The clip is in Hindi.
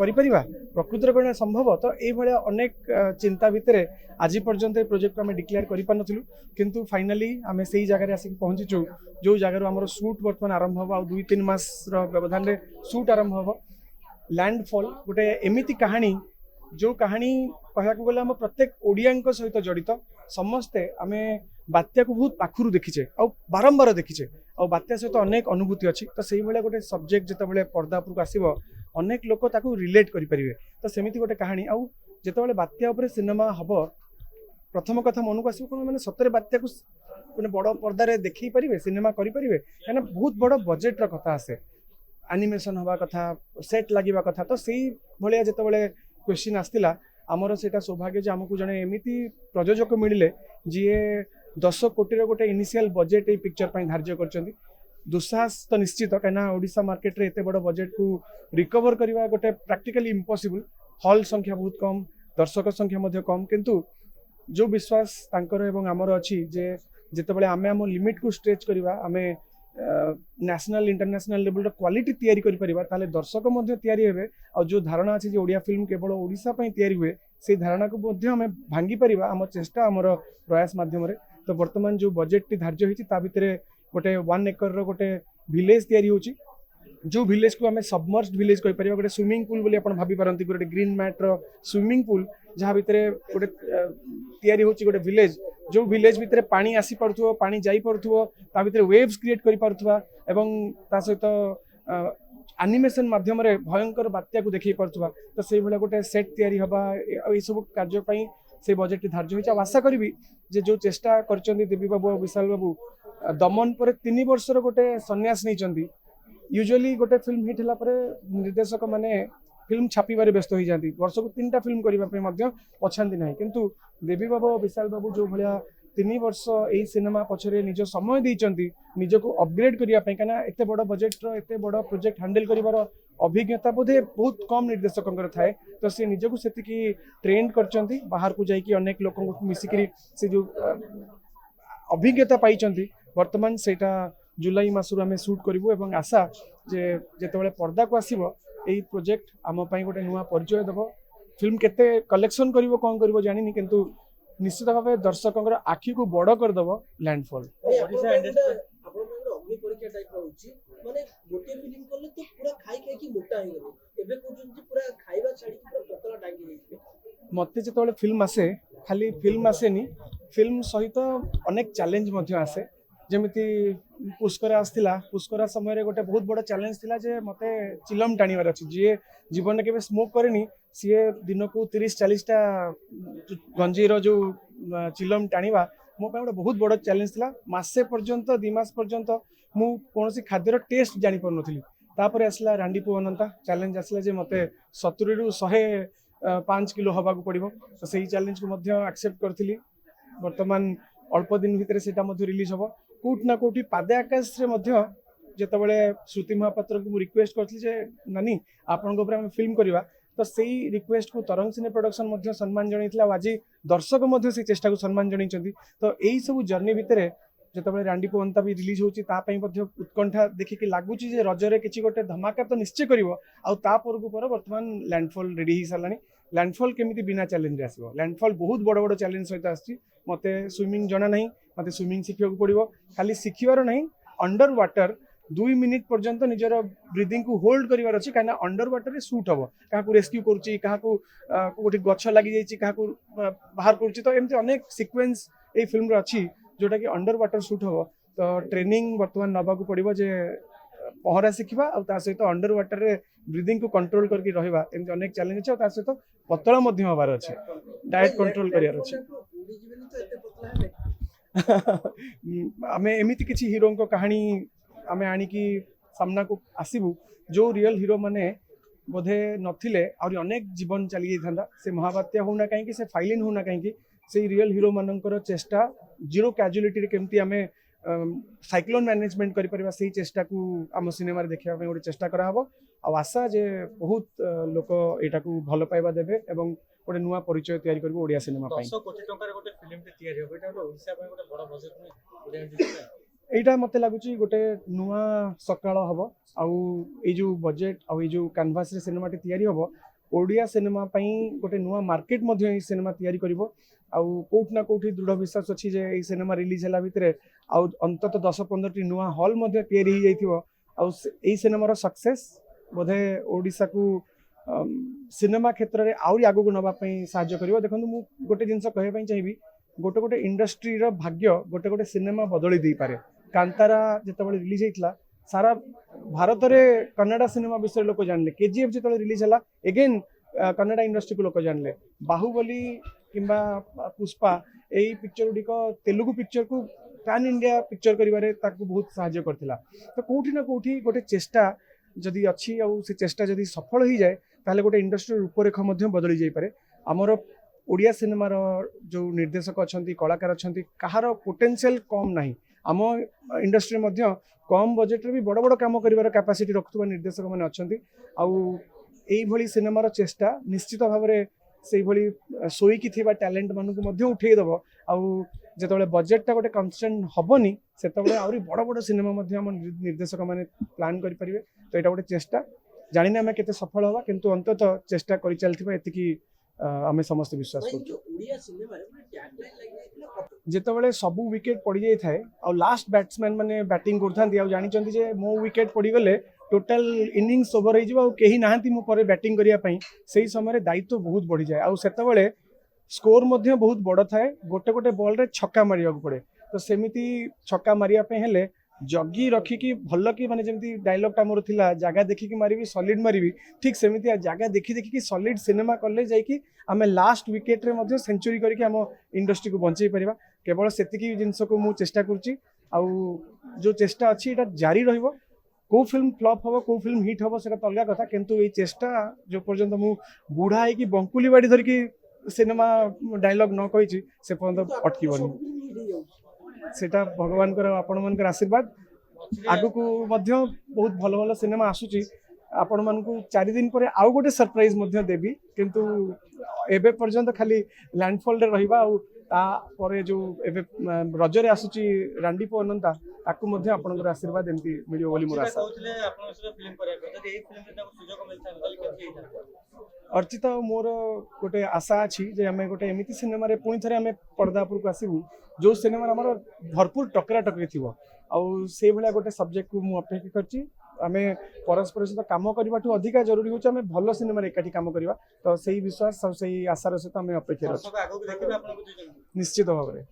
करिपरिबा प्रकृतिर कण संभव तो ये भाया अनेक चिंता भितर आज पर्यंत ये प्रोजेक्ट आम डिक्लेयर कर पार्लु किंतु फाइनाली आम से जगह आसिक पहुंचीचु जो जगार आम शूट बर्तमान आरंभ हम आ 2-3 मास व्यवधान में शूट आरंभ हम लैंडफॉल गोटे एमती कहानी जो कहानी कहया गले आम प्रत्येक ओडिया सहित जड़ित समस्ते आम बात्या को बहुत पाखु देखीचे आ बारंबार देखीचे आ बात्या सहित अनेक अनुभूति अच्छी तो से भाया गोटे सब्जेक्ट जिते पर्दा उपरक आसो अनेक लोक ताकू रिलेट करेंगे तो सेमती गोटे कहानी आउ जिते बात्या उपर सिनेमा हम प्रथम कथा मन को आसो कौन मैंने सतरे बात्या को मैंने बड़ पर्दार देखी पारे सिनेमा करेंगे कहीं बहुत बड़ बजेट्र कथा आसे एनिमेशन हवा कथा सेट लगे कथा तो से भाया जिते क्वेश्चन आसला आमर से सौभाग्य जे आमको जड़े एमती प्रयोजक मिले जी 10 कोटी गोटे इनिशियल बजेट ये पिक्चर पर धार्य कर दुस्साहस तो निश्चित कहीं ओडिशा मार्केट रे एते बड़ बजेट को रिकवर करवा गोटे प्रैक्टिकली इम्पॉसिबल हॉल संख्या बहुत कम दर्शक संख्या मध्य कम किंतु जो विश्वास तांकर एवं आमर अच्छी जे जिते आम आम लिमिट को स्ट्रेच करवा आम नेशनल इंटरनेशनल लेवल क्वालिटी तैयारी करें दर्शक हेबे और जो धारणा अच्छी ओडिया फिल्म केवल ओडिशा तैयारी हुए से धारणा को आम भांगी पारिबा आम चेष्टा आमर प्रयास माध्यम तो वर्तमान जो बजेट टी धार्य होती भितर गोटे 1 एकर गोटे विलेज तैयारी होची जो विलेज को आम सबमर्ज्ड विलेज कहि परिबा गोटे स्विमिंग पूल बोली आपण भाबी पारंती गोटे ग्रीन मैट रो स्विमिंग पूल जहाँ भितर गोटे तैयारी होची गोटे विलेज जो विलेज भितर पानी आसी पड़थुव पानी जाई पड़थुव ता भितर वेव्स क्रिएट करि पड़थुवा एवं ता सहित एनिमेशन माध्यम रे भयंकर बात्या को देखि पड़थुवा तो से भला गोटे सेट तैयारी हबा ए सब कार्य पई से बजेट धार्य होइछ आशा करी जे जो चेष्टा करचंदी देवी बाबू विशाल बाबू दमन पर 3 वर्षर गोटे सन्यास नहीं यूजुअली गोटे फिल्म हिट होला पर निर्देशक माने फिल्म छापिबारे व्यस्त हो जाती वर्ष को 3टा फिल्म करने पछाती ना किंतु देवी बाबू विशाल बाबू जो भाया 3 वर्ष यही सिनेमा पछरे निज समय देइचंती निज को अपग्रेड करने कहीं एत बड़ बजेट्र एत बड़ प्रोजेक्ट हैंडल कर अभिज्ञता बोधे बहुत कम निर्देशकों थाए तो सी निजक से ट्रेंड कर बाहर को जाकि अनेक लोक मिसिकी से जो अभिज्ञता पाई वर्तमान सेटा जुलाई मासरू आम शूट करूँ और आशा जे जिते पर्दा को आसो यही प्रोजेक्ट आम गोटे नुआ परिचय देव फिल्म केते कलेक्शन करिवो कौन करिवो जानिनी किंतु निश्चित भाव दर्शकों आखि को बड़ करदेव लैंडफॉल मत जो फिल्म आसे खाली फिल्म आसेनी फिल्म सहित अनेक चैलेंज आसे जमीती पुष्कर आसला पुष्कर समय गोटे बहुत बड़ चैलेंज थिला जे मते चिलम टाणीबार अच्छी जी जीवन में केवे स्मोक करेनी सी दिन को 30-40 टा गंजीर जो चिलम टाणीबा मो गोटे बहुत बड़ चैलेंज थिला मासे पर्यंत 2 मास पर्यंत मु कोनोसी खाद्यर टेस्ट जानि पर नथिली तापर आसला रांडी पु अनंता चैलेंज आसला जे मते 70 रु 105 किलो हवा को पड़िबो तो सही चैलेंज को मध्य एक्सेप्ट करथिली वर्तमान अल्प दिन भितर सेटा मध्य रिलीज हबो कोट ना कोटी पादे आकाश रे मध्य जेतबेले श्रुति महापात्र को रिक्वेस्ट करथि जे नानी आपन को ऊपर हम फिल्म करबा तो सेही रिक्वेस्ट को तरंग सिने प्रोडक्शन मध्य सम्मान जणैतला आज दर्शक मध्य से चेष्टा को सम्मान जणैचंती तो एही सब जर्नी भितर जेतबेले रांडी पोंता भी रिलीज होची ता पई मध्य उत्कंठा देखि लागुची जे रजरे किछि गोटे धमाका तो निश्चय करिवो आ ता परगु पर वर्तमान लैंडफॉल रेडी ही सालानी लैंडफॉल केमिति बिना चैलेंज आसीबो लैंडफॉल बहुत बड़ बड़ चैलेंज सहित आछि मते स्विमिंग जना नहीं मते स्विमिंग शिखिବାକୁ पड़िबो खाली शिखिबार नहीं अंडर वाटर 2 मिनिट पर्यंत निजर ब्रीदिंग को होल्ड करिवार अछि काना अंडर वाटर रे शूट हबो काहा को रेस्क्यू करूची काहा को गोटे गछ लागि जाईची काहा को बाहर करूची तो एमते अनेक सीक्वेंस ए फिल्म रे अछि जोटा कि अंडर वाटर शूट हबो तो ट्रेनिंग वर्तमान नबा को पड़िबो जे पहरा शिखिबा और ता सहित अंडर वाटर रे ब्रीदिंग को कंट्रोल करके रहिबा एमते अनेक चैलेंज अछि और ता सहित पतला मध्य हबार अछि डाइट कंट्रोल करियार अछि आमे एमिति किछि हीरो को कहानी आमे आनी की सामना को आसीबू जो रियल हीरो माने बोधे नथिले और अनेक जीवन चली जाता से महाबात्या होना कहीं से फाइलिन होना कहीं से रियल हीरो मानकर चेष्टा जीरो कैजुअलिटी केमती आमे साइक्लोन मैनेजमेंट करि परिबा से चेष्टा को आम सिनेमा देखा गोटे चेष्टा कराहब आ आशा जे बहुत लोक एटा को भल पाइबा देबे एवं गोटे नुआ परिचय तैयारी करबो ओडिया सिनेमा पई 10 कोटी टंकार गोटे फिल्म ते तैयारी होबे एटा ओडिसा पई गोटे बड़ बजेट में ओडिया इंडस्ट्री एटा मते लागुची गोटे नुआ सकाळ हबो आउ ए जो बजेट आउ ए जो कैनवास रे सिनेमा टे तैयारी हबो ओडिया सिनेमा गोटे नुआ मार्केट सिनेमा तैयारी करिवो आउ कोठ ना कोठी दृढ़ विश्वास अच्छी जे ये सिनेमा रिलीज है भितर आउ अंतत 10-15 नुआ हॉल तैयारी हो जाइथिवो आउ एई सिनेमार सक्सेस बोधे ओडिशा को सिनेमा क्षेत्र में आउरी आगु को नबा पई सहाय्य करिवो। देखंतु मु गोटे जिंस कहबा पई चाहिबी गोटे गोटे इंडस्ट्री रो भाग्य गोटे गोटे सिनेमा बदली दे पारे। कांतारा जेतबळे रिलीज हेतला सारा भारत में कन्नड़ा सिनेमा विषय लोक जानले। केजीएफ जो रिलीज है एगेन कन्नड़ा इंडस्ट्री को लोक जानले। बाहुबली किंबा पुष्पा यही पिक्चर गुड़िक तेलुगु पिक्चर को पैन इंडिया पिक्चर करिवारे ताकू बहुत सहाय्य करथिला। तो कोठी ना कोठी गोटे चेष्टा जदि अच्छी आउ से चेष्टा जदि सफल हो जाए ताहले गोटे इंडस्ट्री रूपरेखा मध्य बदली जाई पारे। हमर ओडिया सिनेमार जो निर्देशक अछंती कलाकार अछंती कहार पोटेंशियल कम नाही। आम इंडस्ट्री मध्य कम बजेट रे भी बड़ बड़ काम करिवार कैपेसिटी रखुवा निर्देशक माने अछंती आउ एई भली सिनेमार चेष्टा निश्चित भाव में से भली सोईकी थिबा टैलेंट मानकु मध्य उठेई दबो आउ जेतबळे बजेटटा गोटे कन्स्टेंट हबनी सेतबळे आउरी बड़ बड़ सिनेमा मध्य हम निर्देशक माने प्लान करि परिबे। तो एटा गोटे चेष्टा जानिने आमे केते सफल हवा किंतु अंततः चेष्टा करि चलथिबा एतिकी आमे समस्त विश्वास करछु। जेतबळे सबु विकेट पड़ी जाय थाए आ लास्ट बैट्समैन माने बैटिंग करथांती आ जानि चंती जे मो विकेट पड़ी गले टोटल इनिंग्स ओवर हो जिवो केही नाहंती मो परे बैटिंग करिया पई सेही समय रे दायित्व बहुत बढ़ी जाए आ सेतबळे स्कोर मध्य बहुत बड़ थाए। गोटे गोटे बॉल रे छक्का मारिया पड़े तो सेमिति छक्का मारिया पे हेले जगी रखिकी भल कि माने जेमती डायलॉग टा मोर थिला जगह देखिकी मारिबी सॉलिड मारिबी ठीक सेमिति जगह देखि देखिकी सॉलिड सिनेमा करले जाइकी आमे लास्ट विकेट रे मध्य सेंचुरी करके हम इंडस्ट्री को बंचई परिबा। केवल सेतिकी जिंस को मु चेष्टा करची आउ जो चेष्टा अच्छी एटा जारी रहिबो। को फिल्म फ्लॉप हम को फिल्म हिट हम से अलग कथा किंतु ये चेष्टा जो पर्यंत मु बुढ़ा है कि बंकुली बाड़ी धरिकी सिनेमा डायलॉग न कही से पर्यंत अटकीबनी सेटा भगवान आपण मानकर आशीर्वाद। आगु को मध्य बहुत भल भल सिनेमा आसुची आपण मानकु 4 दिन पर आउ गोटे सरप्राइज मध्य देबी किंतु एबे पर्यंत खाली लैंडफॉल रे रहिबा आ ता परे जो एबे रजरे आसुची रांडीपो अनंता ताकू मध्य आपनकर आशीर्वाद एमती मिलियो बोली मोर आशा। फिल्म करे जदि ए फिल्म रे ताको सुजोग मिलता तले केती हेता अर्चिता मोर गोटे आशा अच्छी जे आम गोटे एमती सिनेमा पुणी थे आम पर्दा उपरको आसबू जो सिनेमा आमर भरपूर टकरा टकरी थी आउ से भाया गोटे सब्जेक्ट को मुझे अपेक्षा करची आम परस्पर सहित कम करने अधिका जरूरी होचे आम भल सिनेमा एकाठी कम करवा। तो सही विश्वास से आशार सहित आम अपेक्षा निश्चित भाव में।